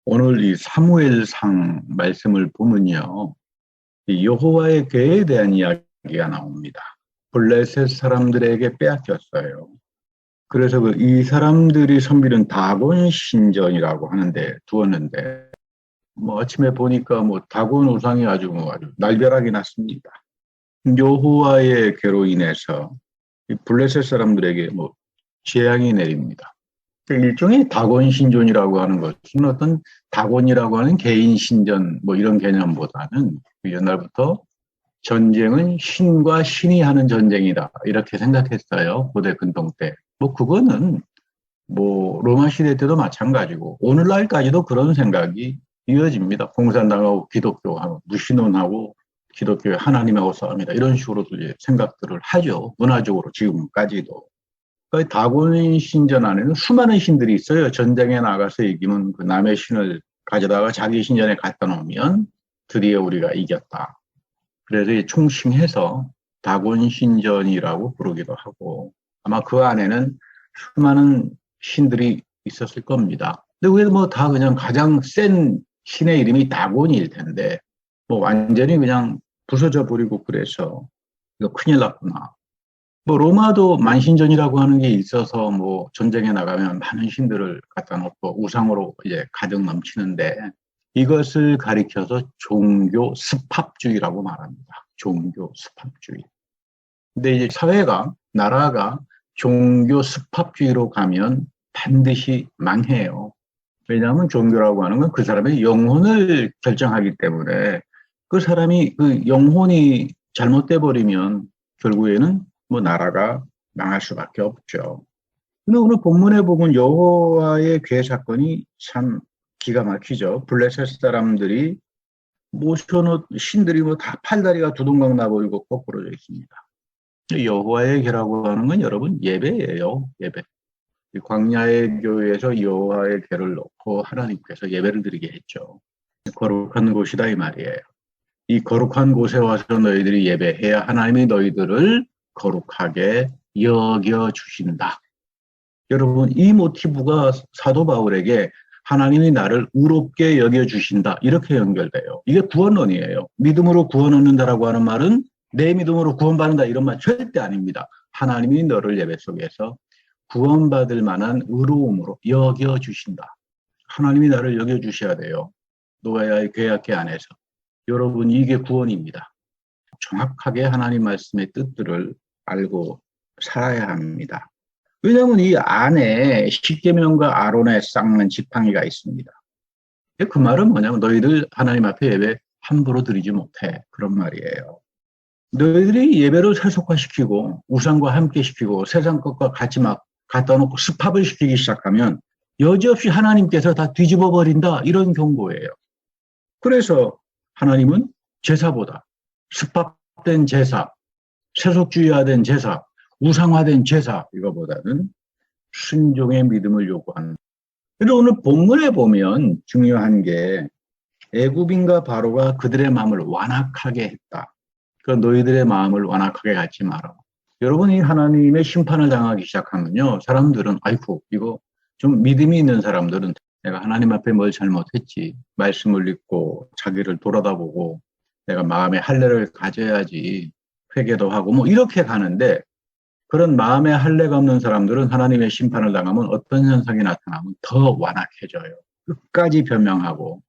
오늘 이 사무엘상 말씀을 보면요, 이 여호와의 괴에 대한 이야기가 나옵니다. 블레셋 사람들에게 빼앗겼어요. 그래서 이 사람들이 섬기는 다곤 신전이라고 하는데 두었는데, 뭐 아침에 보니까 뭐 다곤 우상이 아주 날벼락이 났습니다. 여호와의 괴로 인해서 이 블레셋 사람들에게 뭐 재앙이 내립니다. 일종의 다곤 신전이라고 하는 것은 어떤 다곤이라고 하는 개인 신전 뭐 이런 개념보다는 옛날부터 전쟁은 신과 신이 하는 전쟁이다 이렇게 생각했어요. 고대 근동 때. 뭐 그거는 뭐 로마 시대 때도 마찬가지고 오늘날까지도 그런 생각이 이어집니다. 공산당하고 기독교하고 무신론하고 기독교 하나님하고 싸웁니다. 이런 식으로 생각들을 하죠. 문화적으로 지금까지도. 그 다곤 신전 안에는 수많은 신들이 있어요. 전쟁에 나가서 이기면 그 남의 신을 가져다가 자기 신전에 갖다 놓으면 드디어 우리가 이겼다. 그래서 총칭해서 다곤 신전이라고 부르기도 하고 아마 그 안에는 수많은 신들이 있었을 겁니다. 근데 왜 뭐 다 그냥 가장 센 신의 이름이 다곤일 텐데 뭐 완전히 그냥 부서져 버리고 그래서 이거 큰일 났구나. 뭐 로마도 만신전이라고 하는 게 있어서 뭐 전쟁에 나가면 많은 신들을 갖다 놓고 우상으로 이제 가득 넘치는데 이것을 가리켜서 종교 습합주의라고 말합니다. 종교 습합주의. 근데 이제 사회가 나라가 종교 습합주의로 가면 반드시 망해요. 왜냐하면 종교라고 하는 건 그 사람의 영혼을 결정하기 때문에 그 사람이 그 영혼이 잘못돼 버리면 결국에는 뭐 나라가 망할 수밖에 없죠. 근데 오늘 본문에 보면 여호와의 괴 사건이 참 기가 막히죠. 블레셋 사람들이 모셔놓은 신들이 뭐 다 팔다리가 두동강 나버리고 거꾸로져 있습니다. 여호와의 괴라고 하는 건 여러분 예배예요. 예배. 광야의 교회에서 여호와의 괴를 놓고 하나님께서 예배를 드리게 했죠. 거룩한 곳이다 이 말이에요. 이 거룩한 곳에 와서 너희들이 예배해야 하나님이 너희들을 거룩하게 여겨주신다. 여러분 이 모티브가 사도 바울에게 하나님이 나를 의롭게 여겨주신다 이렇게 연결돼요. 이게 구원론이에요. 믿음으로 구원 얻는다라고 하는 말은 내 믿음으로 구원받는다 이런 말 절대 아닙니다. 하나님이 너를 예배 속에서 구원받을 만한 의로움으로 여겨주신다. 하나님이 나를 여겨주셔야 돼요. 노아의 계약계 안에서. 여러분 이게 구원입니다. 정확하게 하나님 말씀의 뜻들을 알고 살아야 합니다. 왜냐하면 이 안에 십계명과 아론의 쌍는 지팡이가 있습니다. 그 말은 뭐냐면 너희들 하나님 앞에 예배 함부로 드리지 못해. 그런 말이에요. 너희들이 예배를 세속화시키고 우상과 함께 시키고 세상 것과 같이 막 갖다 놓고 습합을 시키기 시작하면 여지없이 하나님께서 다 뒤집어 버린다. 이런 경고예요. 그래서 하나님은 제사보다 습합된 제사, 세속주의화된 제사, 우상화된 제사 이거보다는 순종의 믿음을 요구하는. 그런데 오늘 본문에 보면 중요한 게 애굽인과 바로가 그들의 마음을 완악하게 했다. 그 너희들의 마음을 완악하게 갖지 마라. 여러분이 하나님의 심판을 당하기 시작하면요. 사람들은 아이고 이거 좀 믿음이 있는 사람들은 내가 하나님 앞에 뭘 잘못했지. 말씀을 읽고 자기를 돌아다보고 내가 마음의 할례를 가져야지. 회개도 하고 뭐 이렇게 가는데 그런 마음의 할례가 없는 사람들은 하나님의 심판을 당하면 어떤 현상이 나타나면 더 완악해져요. 끝까지 변명하고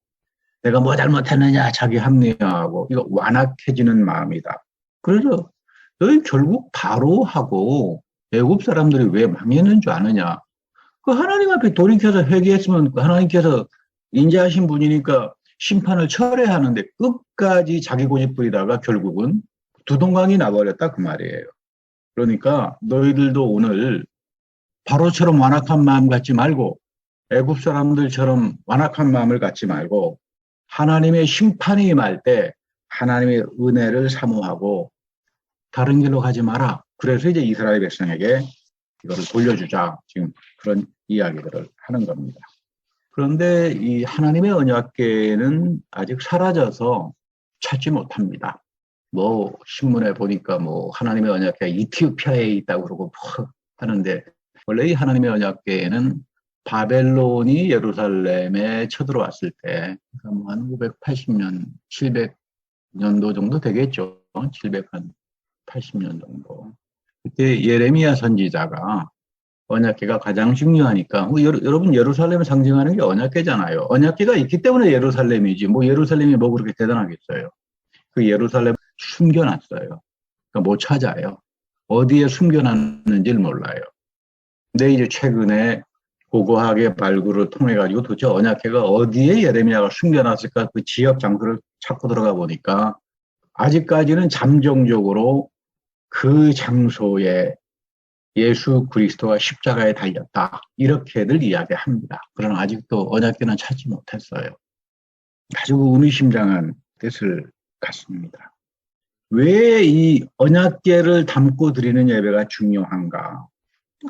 내가 뭐 잘못했느냐 자기 합리화하고 이거 완악해지는 마음이다. 그래서 너희 결국 바로하고 애굽 사람들이 왜 망했는 줄 아느냐. 그 하나님 앞에 돌이켜서 회개했으면 그 하나님께서 인자하신 분이니까 심판을 철회하는데 끝까지 자기 고집 부리다가 결국은 두동강이 나버렸다 그 말이에요. 그러니까 너희들도 오늘 바로처럼 완악한 마음 갖지 말고 애굽 사람들처럼 완악한 마음을 갖지 말고 하나님의 심판이 임할 때 하나님의 은혜를 사모하고 다른 길로 가지 마라. 그래서 이제 이스라엘 백성에게 이거를 돌려주자. 지금 그런 이야기들을 하는 겁니다. 그런데 이 하나님의 언약궤는 아직 사라져서 찾지 못합니다. 뭐 신문에 보니까 뭐 하나님의 언약궤가 이티오피아에 있다고 그러고 뭐 하는데 원래 이 하나님의 언약궤는 바벨론이 예루살렘에 쳐들어왔을 때, 한 580년, 700년도 정도 되겠죠. 780년 정도. 그때 예레미야 선지자가 언약궤가 가장 중요하니까, 여러분 예루살렘을 상징하는 게 언약궤잖아요. 언약궤가 있기 때문에 예루살렘이지, 뭐 예루살렘이 뭐 그렇게 대단하겠어요. 그 예루살렘 숨겨놨어요. 그러니까 못 찾아요. 어디에 숨겨놨는지를 몰라요. 근데 이제 최근에 고고하게 발굴을 통해 가지고 도대체 언약궤가 어디에 예레미야가 숨겨놨을까 그 지역 장소를 찾고 들어가 보니까 아직까지는 잠정적으로 그 장소에 예수 그리스도가 십자가에 달렸다 이렇게들 이야기합니다. 그러나 아직도 언약궤는 찾지 못했어요. 아주 의미심장한 뜻을 갖습니다. 왜 이 언약궤를 담고 드리는 예배가 중요한가?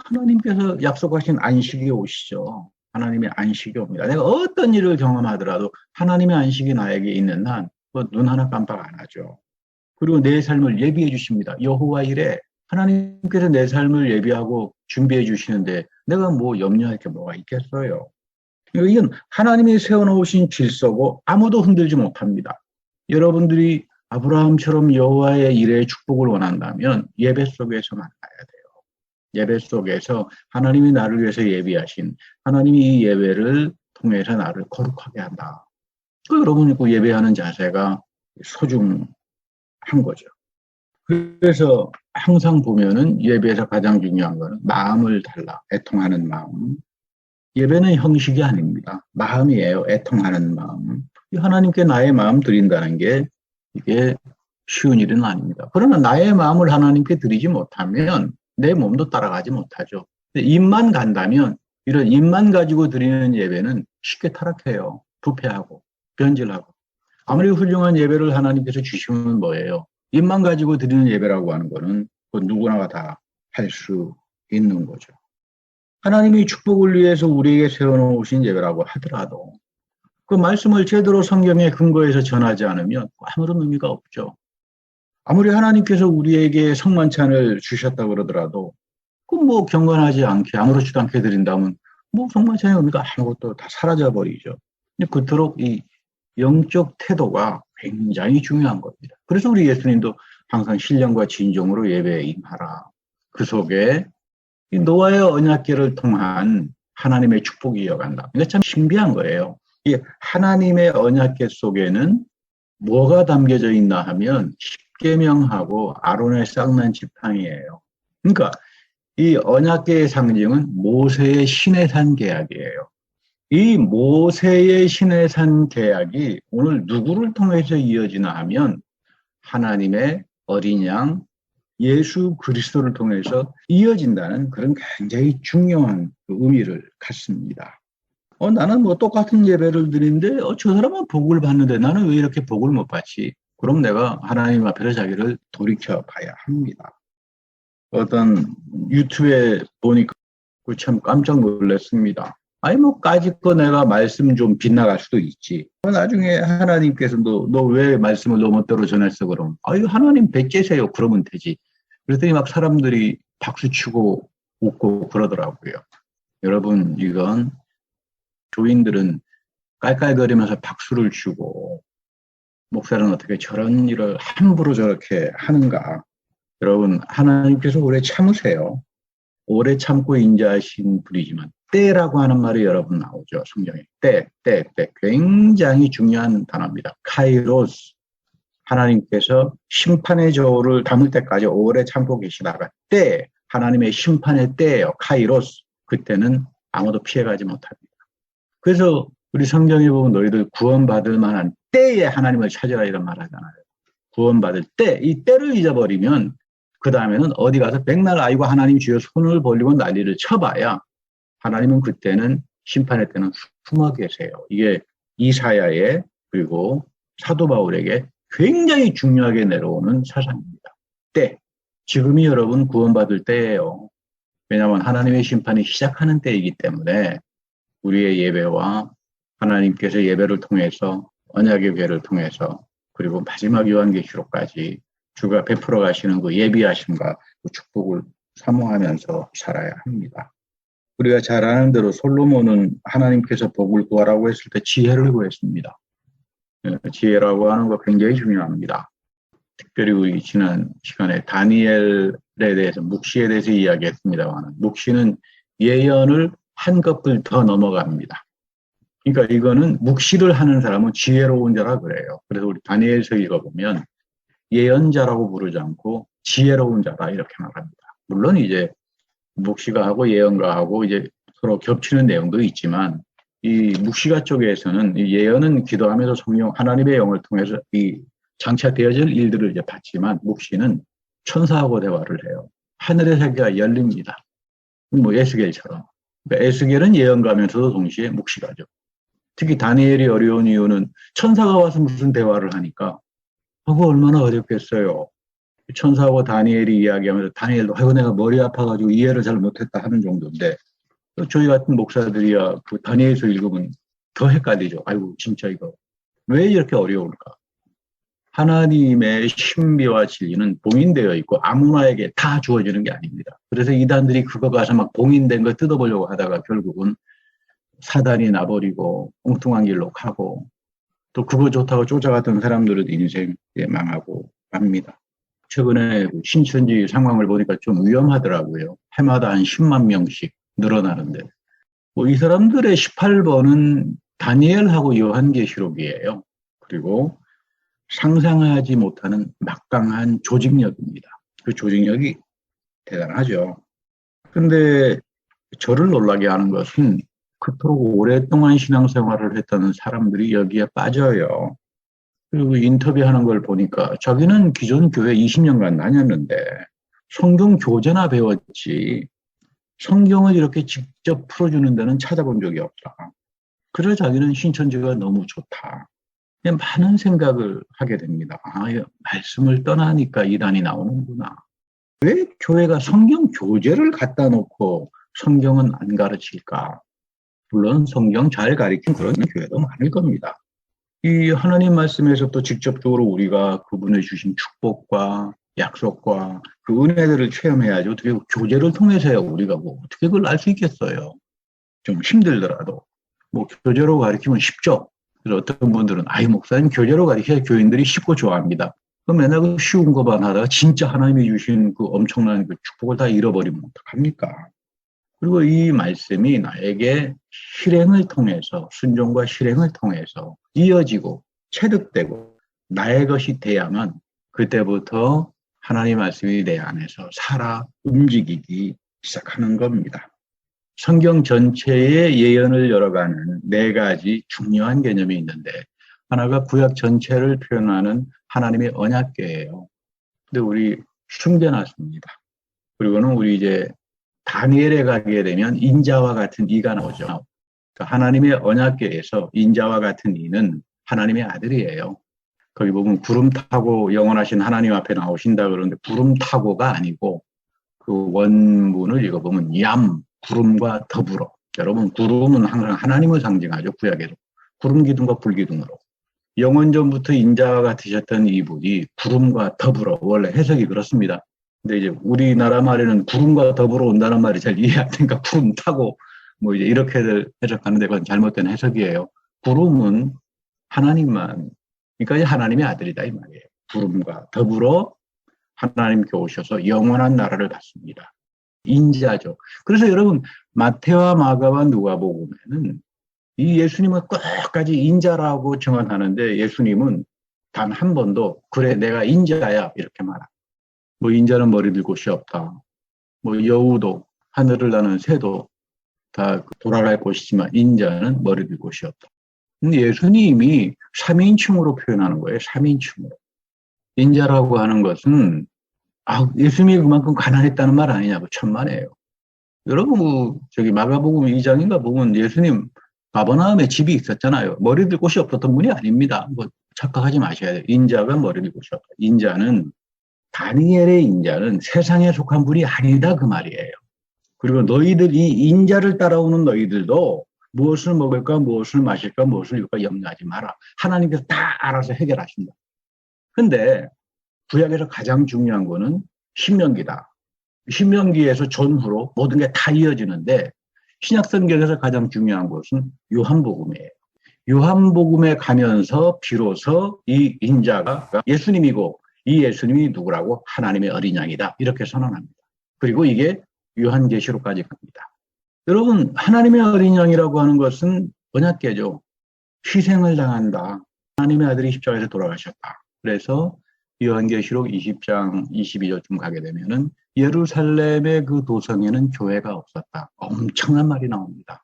하나님께서 약속하신 안식이 오시죠. 하나님의 안식이 옵니다. 내가 어떤 일을 경험하더라도 하나님의 안식이 나에게 있는 한 눈 하나 깜빡 안 하죠. 그리고 내 삶을 예비해 주십니다. 여호와 이래 하나님께서 내 삶을 예비하고 준비해 주시는데 내가 뭐 염려할 게 뭐가 있겠어요. 이건 하나님이 세워놓으신 질서고 아무도 흔들지 못합니다. 여러분들이 아브라함처럼 여호와의 일에 축복을 원한다면 예배 속에서 만나야 돼요. 예배 속에서 하나님이 나를 위해서 예비하신 하나님이 이 예배를 통해서 나를 거룩하게 한다. 여러분이 그 예배하는 자세가 소중한 거죠. 그래서 항상 보면은 예배에서 가장 중요한 거는 마음을 달라 애통하는 마음. 예배는 형식이 아닙니다. 마음이에요. 애통하는 마음. 하나님께 나의 마음 드린다는 게 이게 쉬운 일은 아닙니다. 그러나 나의 마음을 하나님께 드리지 못하면 내 몸도 따라가지 못하죠. 입만 간다면 이런 입만 가지고 드리는 예배는 쉽게 타락해요. 부패하고 변질하고. 아무리 훌륭한 예배를 하나님께서 주시면 뭐예요? 입만 가지고 드리는 예배라고 하는 거는 누구나 다 할 수 있는 거죠. 하나님이 축복을 위해서 우리에게 세워놓으신 예배라고 하더라도 그 말씀을 제대로 성경에 근거해서 전하지 않으면 아무런 의미가 없죠. 아무리 하나님께서 우리에게 성만찬을 주셨다고 그러더라도 그 뭐 경건하지 않게 아무렇지도 않게 드린다면 뭐 성만찬의 의미가 아무것도 다 사라져 버리죠. 그토록 이 영적 태도가 굉장히 중요한 겁니다. 그래서 우리 예수님도 항상 신령과 진정으로 예배에 임하라. 그 속에 이 노아의 언약궤를 통한 하나님의 축복이 이어간다. 이게 참 신비한 거예요. 이 하나님의 언약궤 속에는 뭐가 담겨져 있나 하면 십계명하고 아론의 쌍난 지팡이예요. 그러니까 이 언약궤의 상징은 모세의 시내산 계약이에요. 이 모세의 시내산 계약이 오늘 누구를 통해서 이어지나 하면 하나님의 어린 양 예수 그리스도를 통해서 이어진다는 그런 굉장히 중요한 의미를 갖습니다. 나는 뭐 똑같은 예배를 드리는데 저 사람은 복을 받는데 나는 왜 이렇게 복을 못 받지? 그럼 내가 하나님 앞에서 자기를 돌이켜 봐야 합니다. 어떤 유튜브에 보니까 참 깜짝 놀랐습니다. 아니 뭐 까짓거 내가 말씀 좀 빗나갈 수도 있지. 나중에 하나님께서 너 왜 말씀을 너 멋대로 전했어 그럼. 아유 하나님 배째세요 그러면 되지. 그랬더니 막 사람들이 박수치고 웃고 그러더라고요. 여러분 이건 교인들은 깔깔거리면서 박수를 치고 목사는 어떻게 저런 일을 함부로 저렇게 하는가. 여러분 하나님께서 오래 참으세요. 오래 참고 인자하신 분이지만 때라고 하는 말이 여러분 나오죠. 성경에. 때. 굉장히 중요한 단어입니다. 카이로스. 하나님께서 심판의 저울을 담을 때까지 오래 참고 계시다가 때. 하나님의 심판의 때예요. 카이로스. 그때는 아무도 피해가지 못합니다. 그래서 우리 성경에 보면 너희들 구원받을 만한 때에 하나님을 찾으라 이런 말 하잖아요. 구원받을 때. 이 때를 잊어버리면 그 다음에는 어디 가서 백날 아이고 하나님 주여 손을 벌리고 난리를 쳐봐야 하나님은 그때는 심판의 때는 숨어 계세요. 이게 이사야의 그리고 사도 바울에게 굉장히 중요하게 내려오는 사상입니다. 때. 지금이 여러분 구원받을 때예요. 왜냐하면 하나님의 심판이 시작하는 때이기 때문에 우리의 예배와 하나님께서 예배를 통해서 언약의 궤를 통해서 그리고 마지막 요한계시록까지 주가 베풀어 가시는 그 예비하심과 그 축복을 사모하면서 살아야 합니다. 우리가 잘 아는 대로 솔로몬은 하나님께서 복을 구하라고 했을 때 지혜를 구했습니다. 지혜라고 하는 거 굉장히 중요합니다. 특별히 우리 지난 시간에 다니엘에 대해서 묵시에 대해서 이야기했습니다만 묵시는 예언을 한 cấp 더 넘어갑니다. 그러니까 이거는 묵시를 하는 사람은 지혜로운 자라 그래요. 그래서 우리 다니엘서 읽어보면 예언자라고 부르지 않고 지혜로운 자라 이렇게 말합니다. 물론 이제 묵시가 하고 예언가 하고 이제 서로 겹치는 내용도 있지만 이 묵시가 쪽에서는 이 예언은 기도하면서 성령 하나님의 영을 통해서 이 장차 되어질 일들을 이제 봤지만 묵시는 천사하고 대화를 해요. 하늘의 세계가 열립니다. 뭐 에스겔처럼. 그러니까 에스겔은 예언가면서도 동시에 묵시가죠. 특히 다니엘이 어려운 이유는 천사가 와서 무슨 대화를 하니까 그거 얼마나 어렵겠어요. 천사하고 다니엘이 이야기하면서 다니엘도 아이고 내가 머리 아파가지고 이해를 잘 못했다 하는 정도인데 저희 같은 목사들이야 그 다니엘서 읽으면 더 헷갈리죠. 아이고 진짜 이거 왜 이렇게 어려울까? 하나님의 신비와 진리는 봉인되어 있고 아무나에게 다 주어지는 게 아닙니다. 그래서 이단들이 그거 가서 막 봉인된 거 뜯어보려고 하다가 결국은 사단이 나버리고 엉뚱한 길로 가고 또 그거 좋다고 쫓아갔던 사람들은 인생에 망하고 맙니다. 최근에 신천지 상황을 보니까 좀 위험하더라고요. 해마다 한 10만 명씩 늘어나는데 뭐 이 사람들의 18번은 다니엘하고 요한계시록이에요. 그리고 상상하지 못하는 막강한 조직력입니다. 그 조직력이 대단하죠. 근데 저를 놀라게 하는 것은 그토록 오랫동안 신앙생활을 했던 사람들이 여기에 빠져요. 그리고 인터뷰하는 걸 보니까 자기는 기존 교회 20년간 다녔는데 성경 교재나 배웠지 성경을 이렇게 직접 풀어주는 데는 찾아본 적이 없다. 그래서 자기는 신천지가 너무 좋다. 많은 생각을 하게 됩니다. 아, 말씀을 떠나니까 이단이 나오는구나. 왜 교회가 성경 교재를 갖다 놓고 성경은 안 가르칠까? 물론 성경 잘 가르친 그런 교회도 많을 겁니다. 이 하나님 말씀에서 또 직접적으로 우리가 그분의 주신 축복과 약속과 그 은혜들을 체험해야지 어떻게 교재를 통해서야 우리가 뭐 어떻게 그걸 알 수 있겠어요. 좀 힘들더라도 뭐 교재로 가르치면 쉽죠. 그래서 어떤 분들은 아이 목사님 교재로 가르쳐야 교인들이 쉽고 좋아합니다. 그럼 맨날 그 쉬운 것만 하다가 진짜 하나님이 주신 그 엄청난 그 축복을 다 잃어버리면 어떡합니까? 그리고 이 말씀이 나에게 실행을 통해서 순종과 실행을 통해서 이어지고 체득되고 나의 것이 돼야만 그때부터 하나님 말씀이 내 안에서 살아 움직이기 시작하는 겁니다. 성경 전체의 예언을 열어가는 네 가지 중요한 개념이 있는데 하나가 구약 전체를 표현하는 하나님의 언약궤예요. 근데 우리 숨겨놨습니다. 그리고는 우리 이제 다니엘에 가게 되면 인자와 같은 이가 나오죠. 그러니까 하나님의 언약궤에서 인자와 같은 이는 하나님의 아들이에요. 거기 보면 구름 타고 영원하신 하나님 앞에 나오신다 그러는데 구름 타고가 아니고 그 원문을 읽어보면 얌, 구름과 더불어. 여러분 구름은 항상 하나님을 상징하죠. 구약에도. 구름 기둥과 불 기둥으로. 영원전부터 인자와 같으셨던 이분이 구름과 더불어. 원래 해석이 그렇습니다. 근데 이제 우리나라 말에는 구름과 더불어 온다는 말이 잘 이해 안 되니까 구름 타고 뭐 이제 이렇게들 해석하는데 그건 잘못된 해석이에요. 구름은 하나님만, 그러니까 하나님의 아들이다 이 말이에요. 구름과 더불어 하나님께 오셔서 영원한 나라를 갖습니다. 인자죠. 그래서 여러분 마태와 마가와 누가복음에는 이 예수님은 끝까지 인자라고 증언하는데 예수님은 단 한 번도 그래 내가 인자야 이렇게 말합니다. 뭐 인자는 머리 들 곳이 없다. 뭐 여우도 하늘을 나는 새도 다 돌아갈 곳이지만 인자는 머리 들 곳이 없다. 근데 예수님이 3인칭으로 표현하는 거예요. 3인칭으로. 인자라고 하는 것은 예수님이 그만큼 가난했다는 말 아니냐고 천만에요. 여러분 저기 마가복음 2장인가 보면 예수님 가버나움에 집이 있었잖아요. 머리 들 곳이 없었던 분이 아닙니다. 뭐 착각하지 마셔야 돼요. 인자가 머리 들 곳이 없다. 인자는 다니엘의 인자는 세상에 속한 분이 아니다 그 말이에요. 그리고 너희들 이 인자를 따라오는 너희들도 무엇을 먹을까 무엇을 마실까 무엇을 입을까 염려하지 마라. 하나님께서 다 알아서 해결하신다. 근데 구약에서 가장 중요한 거는 신명기다. 신명기에서 전후로 모든 게 다 이어지는데 신약 성경에서 가장 중요한 것은 요한복음이에요. 요한복음에 가면서 비로소 이 인자가 예수님이고 이 예수님이 누구라고? 하나님의 어린 양이다. 이렇게 선언합니다. 그리고 이게 요한계시록까지 갑니다. 여러분, 하나님의 어린 양이라고 하는 것은 언약궤죠. 희생을 당한다. 하나님의 아들이 십자가에서 돌아가셨다. 그래서 요한계시록 20장 22절쯤 가게 되면은 예루살렘의 그 도성에는 교회가 없었다. 엄청난 말이 나옵니다.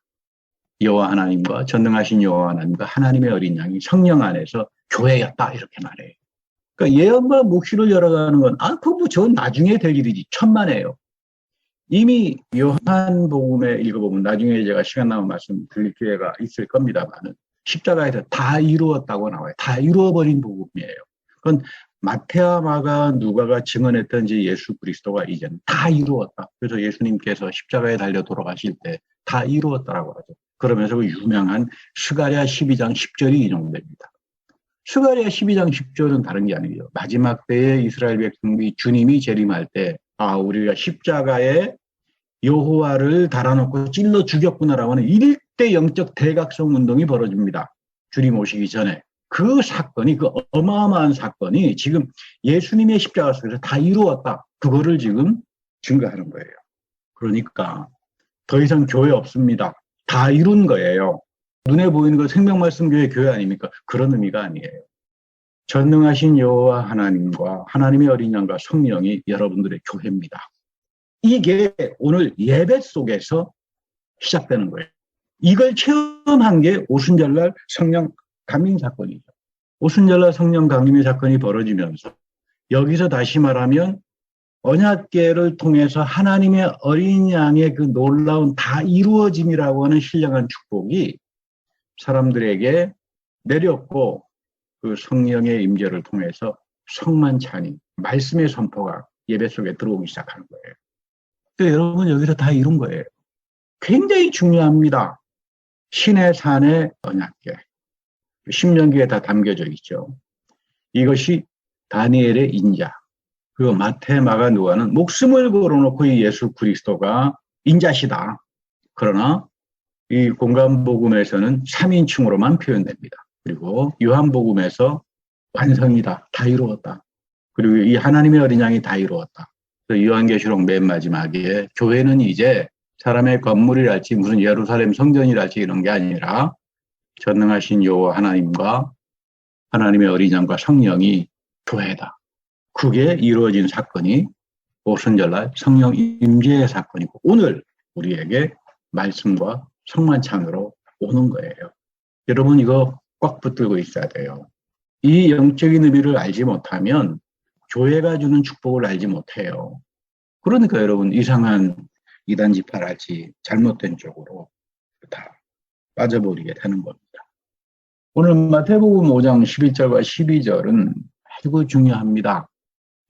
여호와 하나님과 전능하신 여호와 하나님과 하나님의 어린 양이 성령 안에서 교회였다. 이렇게 말해요. 그러니까 예언과 묵시를 열어가는 건, 그거 전 나중에 될 일이지. 천만에요. 이미 요한복음에 읽어보면 나중에 제가 시간 나면 말씀 드릴 기회가 있을 겁니다만은 십자가에서 다 이루었다고 나와요. 다 이루어버린 복음이에요. 그건 마태와 마가 누가가 증언했던지 예수 그리스도가 이제는 다 이루었다. 그래서 예수님께서 십자가에 달려 돌아가실 때 다 이루었다라고 하죠. 그러면서 그 유명한 스가랴 12장 10절이 인용됩니다. 스가랴 12장 10절은 다른 게 아니에요. 마지막 때에 이스라엘 백성이 주님이 재림할 때 우리가 십자가에 여호와를 달아놓고 찔러 죽였구나라고 하는 일대 영적 대각성 운동이 벌어집니다. 주님 오시기 전에. 그 사건이, 그 어마어마한 사건이 지금 예수님의 십자가 속에서 다 이루었다. 그거를 지금 증거하는 거예요. 그러니까 더 이상 교회 없습니다. 다 이룬 거예요. 눈에 보이는 거 생명말씀교회 교회 아닙니까? 그런 의미가 아니에요. 전능하신 여호와 하나님과 하나님의 어린 양과 성령이 여러분들의 교회입니다. 이게 오늘 예배 속에서 시작되는 거예요. 이걸 체험한 게 오순절날 성령 강림 사건이죠. 오순절날 성령 강림의 사건이 벌어지면서 여기서 다시 말하면 언약궤를 통해서 하나님의 어린 양의 그 놀라운 다 이루어짐이라고 하는 신령한 축복이 사람들에게 내렸고 그 성령의 임재를 통해서 성만찬이 말씀의 선포가 예배 속에 들어오기 시작하는 거예요. 그러니까 여러분 여기서 다 이룬 거예요. 굉장히 중요합니다. 신의 산의 언약궤. 신명기에 다 담겨져 있죠. 이것이 다니엘의 인자. 그리고 마태, 마가, 누가는 목숨을 걸어놓고 이 예수 그리스도가 인자시다. 그러나 이 공간복음에서는 3인칭으로만 표현됩니다. 그리고 요한복음에서 완성이다. 다 이루었다. 그리고 이 하나님의 어린 양이 다 이루었다. 요한계시록 맨 마지막에 교회는 이제 사람의 건물이랄지 무슨 예루살렘 성전이랄지 이런 게 아니라 전능하신 여호와 하나님과 하나님의 어린 양과 성령이 교회다. 그게 이루어진 사건이 오순절날 성령 임재의 사건이고 오늘 우리에게 말씀과 성만찬으로 오는 거예요. 여러분 이거 꽉 붙들고 있어야 돼요. 이 영적인 의미를 알지 못하면 교회가 주는 축복을 알지 못해요. 그러니까 여러분 이상한 이단 지파랄지 잘못된 쪽으로 다 빠져버리게 되는 겁니다. 오늘 마태복음 5장 11절과 12절은 아주 중요합니다.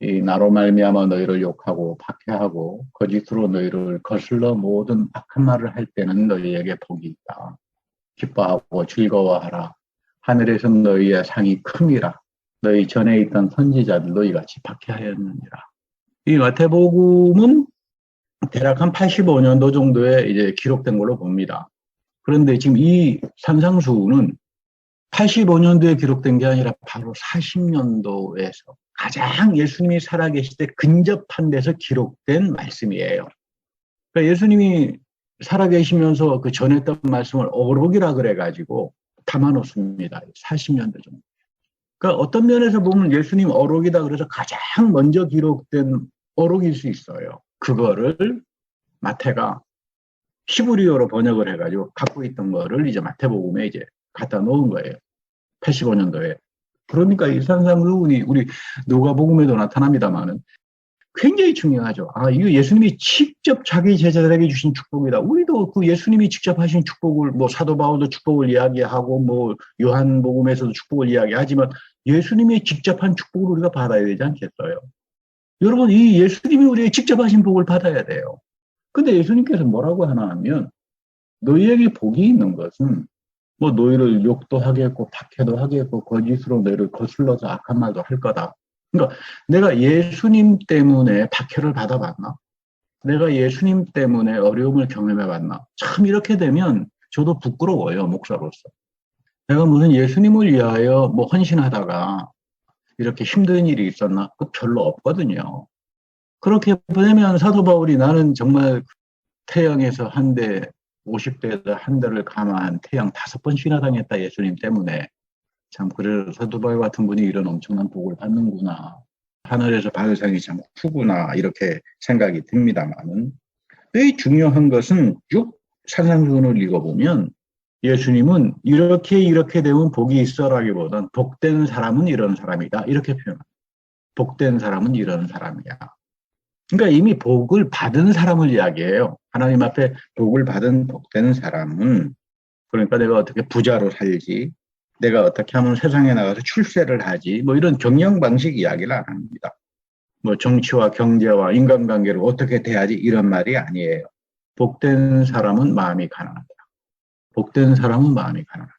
이 나로 말미암아 너희를 욕하고 박해하고 거짓으로 너희를 거슬러 모든 악한 말을 할 때는 너희에게 복이 있다. 기뻐하고 즐거워하라. 하늘에서 너희의 상이 큼이라. 너희 전에 있던 선지자들도 이같이 박해하였느니라. 이 마태복음은 대략 한 85년도 정도에 이제 기록된 걸로 봅니다. 그런데 지금 이 산상수훈은 85년도에 기록된 게 아니라 바로 40년도에서 가장 예수님이 살아계실 때 근접한 데서 기록된 말씀이에요. 그러니까 예수님이 살아계시면서 그 전했던 말씀을 어록이라 그래가지고 담아놓습니다. 40년도 정도. 그러니까 어떤 면에서 보면 예수님 어록이다 그래서 가장 먼저 기록된 어록일 수 있어요. 그거를 마태가 히브리어로 번역을 해가지고 갖고 있던 거를 이제 마태복음에 이제 갖다 놓은 거예요. 85년도에. 그러니까 이 산상수훈이 우리 누가복음에도 나타납니다만은 굉장히 중요하죠. 이거 예수님이 직접 자기 제자들에게 주신 축복이다. 우리도 그 예수님이 직접 하신 축복을 뭐 사도 바울도 축복을 이야기하고 뭐 요한복음에서도 축복을 이야기하지만 예수님이 직접 한 축복을 우리가 받아야 되지 않겠어요? 여러분 이 예수님이 우리에게 직접 하신 복을 받아야 돼요. 근데 예수님께서 뭐라고 하나 하면 너희에게 복이 있는 것은 뭐 너희를 욕도 하겠고 박해도 하겠고 거짓으로 너희를 거슬러서 악한 말도 할 거다. 그러니까 내가 예수님 때문에 박해를 받아봤나? 내가 예수님 때문에 어려움을 경험해 봤나? 참 이렇게 되면 저도 부끄러워요, 목사로서. 내가 무슨 예수님을 위하여 뭐 헌신하다가 이렇게 힘든 일이 있었나? 그 별로 없거든요. 그렇게 보내면 사도 바울이 나는 정말 태양에서 한 대, 50대에다 한 대를 감한 태양 5번씩이나 당했다, 예수님 때문에. 참, 그래, 사도 바울 같은 분이 이런 엄청난 복을 받는구나. 하늘에서 받을 상이 참 크구나, 이렇게 생각이 듭니다만은. 꽤 중요한 것은 쭉 산상수훈을 읽어보면 예수님은 이렇게 되면 복이 있어라기보단 복된 사람은 이런 사람이다. 이렇게 표현합니다. 복된 사람은 이런 사람이야. 그러니까 이미 복을 받은 사람을 이야기해요. 하나님 앞에 복을 받은 복된 사람은, 그러니까 내가 어떻게 부자로 살지, 내가 어떻게 하면 세상에 나가서 출세를 하지, 뭐 이런 경영 방식 이야기를 안 합니다. 뭐 정치와 경제와 인간관계를 어떻게 대하지 이런 말이 아니에요. 복된 사람은 마음이 가난하다. 복된 사람은 마음이 가난하다.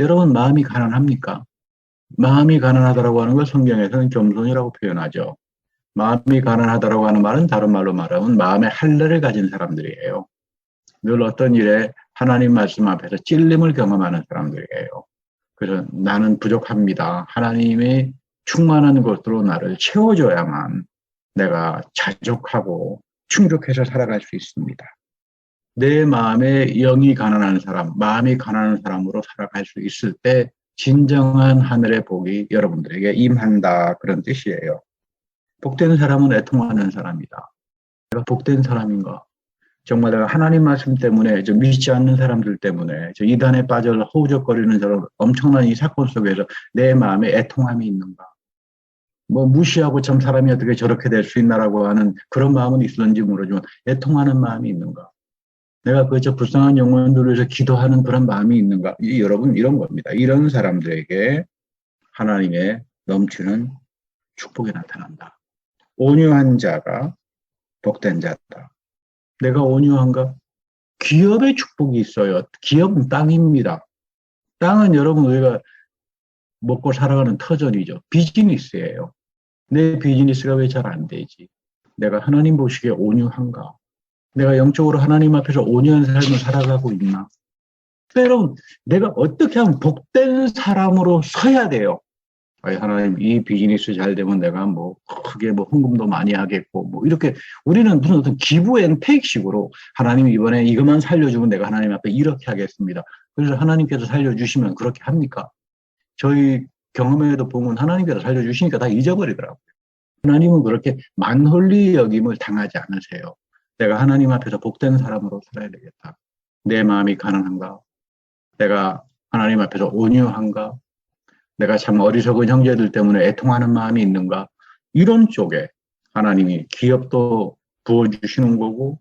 여러분 마음이 가난합니까? 마음이 가난하다라고 하는 걸 성경에서는 겸손이라고 표현하죠. 마음이 가난하다라고 하는 말은 다른 말로 말하면 마음의 할례를 가진 사람들이에요. 늘 어떤 일에 하나님 말씀 앞에서 찔림을 경험하는 사람들이에요. 그래서 나는 부족합니다. 하나님의 충만한 것으로 나를 채워줘야만 내가 자족하고 충족해서 살아갈 수 있습니다. 내 마음에 영이 가난한 사람, 마음이 가난한 사람으로 살아갈 수 있을 때 진정한 하늘의 복이 여러분들에게 임한다. 그런 뜻이에요. 복된 사람은 애통하는 사람이다. 내가 복된 사람인가? 정말 내가 하나님 말씀 때문에 믿지 않는 사람들 때문에 이단에 빠져 허우적거리는 저런 엄청난 이 사건 속에서 내 마음에 애통함이 있는가? 뭐 무시하고 참 사람이 어떻게 저렇게 될 수 있나라고 하는 그런 마음은 있었는지 모르지만 애통하는 마음이 있는가? 내가 그저 불쌍한 영혼들을 위해서 기도하는 그런 마음이 있는가? 여러분 이런 겁니다. 이런 사람들에게 하나님의 넘치는 축복이 나타난다. 온유한 자가 복된 자다. 내가 온유한가? 기업의 축복이 있어요. 기업은 땅입니다. 땅은 여러분 우리가 먹고 살아가는 터전이죠. 비즈니스예요. 내 비즈니스가 왜 잘 안 되지? 내가 하나님 보시기에 온유한가? 내가 영적으로 하나님 앞에서 온유한 삶을 살아가고 있나? 여러분, 내가 어떻게 하면 복된 사람으로 서야 돼요? 아니, 하나님, 이 비즈니스 잘 되면 내가 뭐, 크게 뭐, 헌금도 많이 하겠고, 뭐, 이렇게, 우리는 무슨 어떤 기부 앤 테이크식으로, 하나님 이번에 이것만 살려주면 내가 하나님 앞에 이렇게 하겠습니다. 그래서 하나님께서 살려주시면 그렇게 합니까? 저희 경험에도 보면 하나님께서 살려주시니까 다 잊어버리더라고요. 하나님은 그렇게 만홀리 여김을 당하지 않으세요. 내가 하나님 앞에서 복된 사람으로 살아야 되겠다. 내 마음이 가난한가? 내가 하나님 앞에서 온유한가? 내가 참 어리석은 형제들 때문에 애통하는 마음이 있는가? 이런 쪽에 하나님이 기업도 부어주시는 거고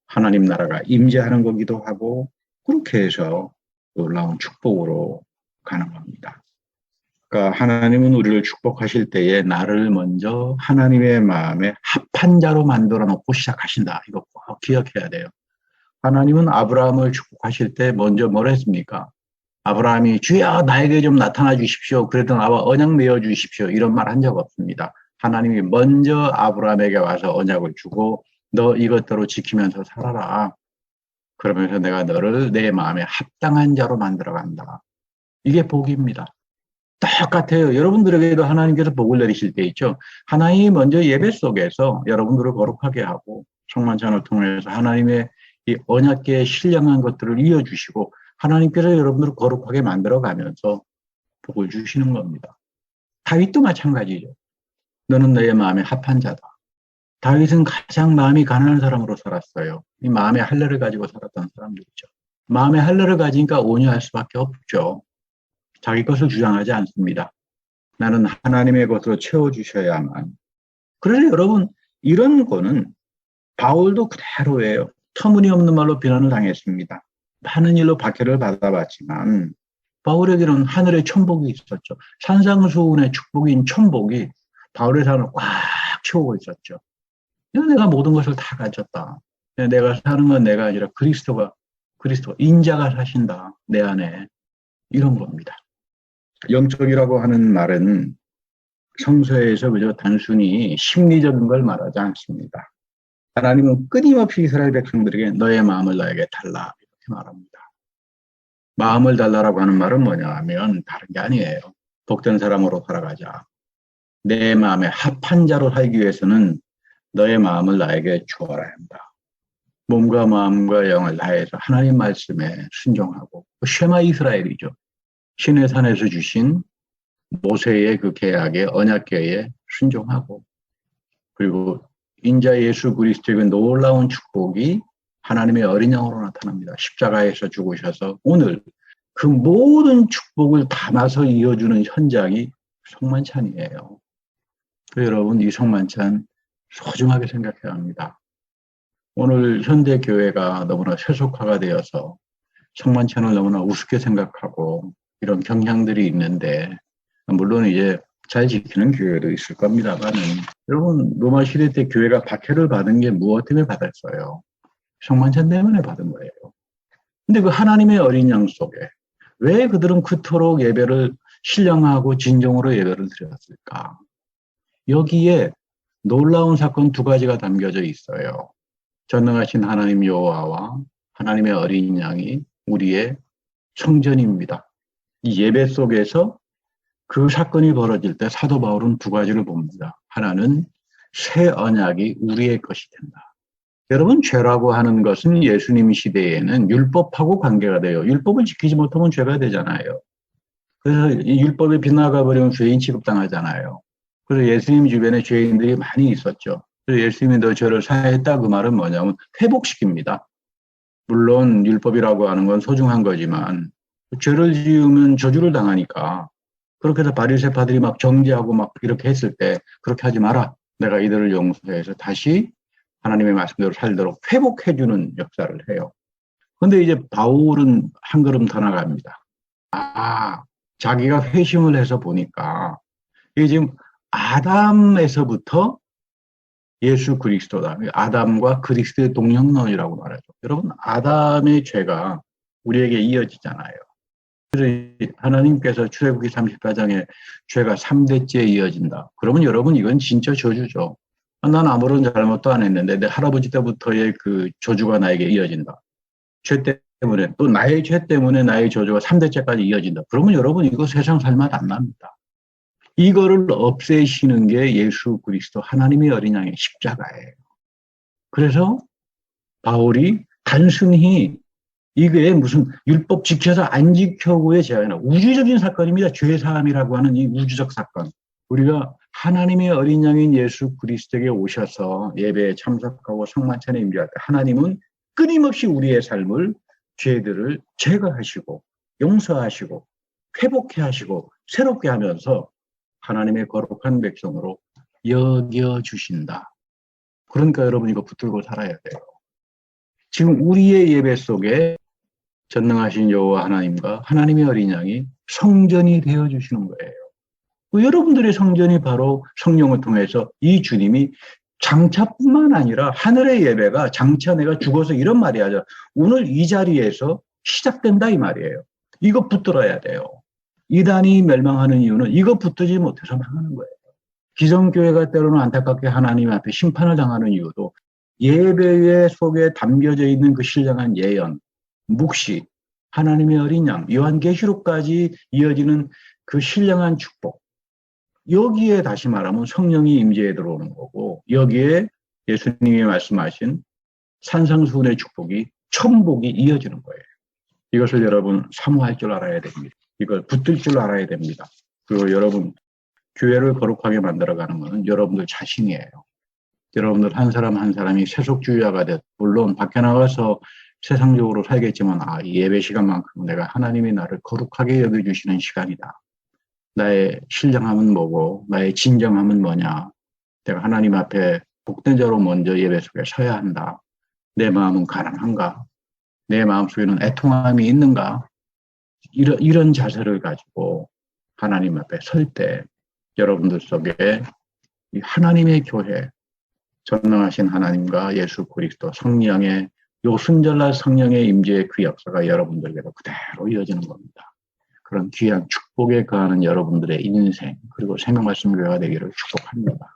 하나님 나라가 임재하는 거기도 하고 그렇게 해서 놀라운 축복으로 가는 겁니다. 그러니까 하나님은 우리를 축복하실 때에 나를 먼저 하나님의 마음에 합한 자로 만들어 놓고 시작하신다. 이거 꼭 기억해야 돼요. 하나님은 아브라함을 축복하실 때 먼저 뭘 했습니까? 아브라함이 주여 나에게 좀 나타나 주십시오. 그랬던 나와 언약 맺어 주십시오. 이런 말 한 적 없습니다. 하나님이 먼저 아브라함에게 와서 언약을 주고 너 이것대로 지키면서 살아라. 그러면서 내가 너를 내 마음에 합당한 자로 만들어 간다. 이게 복입니다. 똑같아요. 여러분들에게도 하나님께서 복을 내리실 때 있죠. 하나님이 먼저 예배 속에서 여러분들을 거룩하게 하고 성만찬을 통해서 하나님의 이 언약계에 신령한 것들을 이어주시고 하나님께서 여러분들을 거룩하게 만들어가면서 복을 주시는 겁니다. 다윗도 마찬가지죠. 너는 너의 마음에 합한 자다. 다윗은 가장 마음이 가난한 사람으로 살았어요. 이 마음의 할례를 가지고 살았던 사람들이죠. 마음의 할례를 가지니까 온유할 수밖에 없죠. 자기 것을 주장하지 않습니다. 나는 하나님의 것으로 채워주셔야만. 그래서 여러분 이런 거는 바울도 그대로예요. 터무니없는 말로 비난을 당했습니다. 많은 일로 박해를 받아봤지만 바울에게는 하늘의 천복이 있었죠. 산상수훈의 축복인 천복이 바울의 삶을 꽉 채우고 있었죠. 내가 모든 것을 다 가졌다. 내가 사는 건 내가 아니라 그리스도 인자가 사신다. 내 안에. 이런 겁니다. 영적이라고 하는 말은 성서에서 그저 단순히 심리적인 걸 말하지 않습니다. 하나님은 끊임없이 이스라엘 백성들에게 너의 마음을 나에게 달라 이렇게 말합니다. 마음을 달라라고 하는 말은 뭐냐 하면 다른 게 아니에요. 복된 사람으로 살아가자. 내 마음에 합한 자로 살기 위해서는 너의 마음을 나에게 주어라 한다. 몸과 마음과 영을 다해서 하나님 말씀에 순종하고 쉐마 이스라엘이죠. 신의 산에서 주신 모세의 그 계약의 언약궤에 순종하고 그리고 인자 예수 그리스도의 그 놀라운 축복이 하나님의 어린 양으로 나타납니다. 십자가에서 죽으셔서 오늘 그 모든 축복을 담아서 이어주는 현장이 성만찬이에요. 여러분 이 성만찬 소중하게 생각해야 합니다. 오늘 현대 교회가 너무나 세속화가 되어서 성만찬을 너무나 우습게 생각하고 이런 경향들이 있는데 물론 이제 잘 지키는 교회도 있을 겁니다만은 여러분 로마 시대 때 교회가 박해를 받은 게 무엇 때문에 받았어요? 성만찬 때문에 받은 거예요. 근데 그 하나님의 어린 양 속에 왜 그들은 그토록 예배를 신령하고 진정으로 예배를 드렸을까? 여기에 놀라운 사건 두 가지가 담겨져 있어요. 전능하신 하나님 여호와와 하나님의 어린 양이 우리의 성전입니다. 이 예배 속에서 그 사건이 벌어질 때 사도 바울은 두 가지를 봅니다. 하나는 새 언약이 우리의 것이 된다. 여러분 죄라고 하는 것은 예수님 시대에는 율법하고 관계가 돼요. 율법을 지키지 못하면 죄가 되잖아요. 그래서 이 율법에 빗나가 버리면 죄인 취급당하잖아요. 그래서 예수님 주변에 죄인들이 많이 있었죠. 그래서 예수님이 너 죄를 사했다 그 말은 뭐냐면 회복시킵니다. 물론 율법이라고 하는 건 소중한 거지만 죄를 지으면 저주를 당하니까 그렇게 해서 바리새파들이 막 정죄하고 막 이렇게 했을 때 그렇게 하지 마라. 내가 이들을 용서해서 다시 하나님의 말씀대로 살도록 회복해주는 역사를 해요. 근데 이제 바울은 한 걸음 더 나갑니다. 자기가 회심을 해서 보니까 이게 지금 아담에서부터 예수 그리스도다. 아담과 그리스도의 동력론이라고 말하죠. 여러분 아담의 죄가 우리에게 이어지잖아요. 그래서 하나님께서 출애굽기 34장에 죄가 3대째 이어진다. 그러면 여러분 이건 진짜 저주죠. 난 아무런 잘못도 안 했는데 내 할아버지 때부터의 그 저주가 나에게 이어진다. 죄 때문에 또 나의 죄 때문에 나의 저주가 3대째까지 이어진다. 그러면 여러분 이거 세상 살맛 안 납니다. 이거를 없애시는 게 예수 그리스도 하나님의 어린 양의 십자가예요. 그래서 바울이 단순히 이게 무슨 율법 지켜서 안 지켜고의 제약이 아니라 우주적인 사건입니다. 죄사함이라고 하는 이 우주적 사건. 우리가 하나님의 어린 양인 예수 그리스도에게 오셔서 예배에 참석하고 성만찬에 임재할 때 하나님은 끊임없이 우리의 삶을 죄들을 제거하시고 용서하시고 회복해 하시고 새롭게 하면서 하나님의 거룩한 백성으로 여겨주신다. 그러니까 여러분 이거 붙들고 살아야 돼요. 지금 우리의 예배 속에 전능하신 여호와 하나님과 하나님의 어린 양이 성전이 되어주시는 거예요. 여러분들의 성전이 바로 성령을 통해서 이 주님이 장차뿐만 아니라 하늘의 예배가 장차 내가 죽어서 이런 말이 하죠. 오늘 이 자리에서 시작된다 이 말이에요. 이거 붙들어야 돼요. 이단이 멸망하는 이유는 이거 붙들지 못해서 망하는 거예요. 기성교회가 때로는 안타깝게 하나님 앞에 심판을 당하는 이유도 예배의 속에 담겨져 있는 그 신령한 예언, 묵시, 하나님의 어린 양, 요한계시록까지 이어지는 그 신령한 축복. 여기에 다시 말하면 성령이 임재에 들어오는 거고 여기에 예수님이 말씀하신 산상수훈의 축복이 천복이 이어지는 거예요. 이것을 여러분 사모할 줄 알아야 됩니다. 이걸 붙들 줄 알아야 됩니다. 그리고 여러분 교회를 거룩하게 만들어가는 것은 여러분들 자신이에요. 여러분들 한 사람 한 사람이 세속주의자가 됐 물론 밖에 나가서 세상적으로 살겠지만 이 예배 시간만큼 내가 하나님이 나를 거룩하게 여겨주시는 시간이다. 나의 신령함은 뭐고 나의 진정함은 뭐냐. 내가 하나님 앞에 복된 자로 먼저 예배 속에 서야 한다. 내 마음은 가난한가? 내 마음속에는 애통함이 있는가? 이런 자세를 가지고 하나님 앞에 설 때 여러분들 속에 이 하나님의 교회, 전능하신 하나님과 예수 그리스도 성령의 요 순전한 성령의 임재의 그 역사가 여러분들에게도 그대로 이어지는 겁니다. 그런 귀한 축복에 거하는 여러분들의 인생 그리고 생명 말씀 교회가 되기를 축복합니다.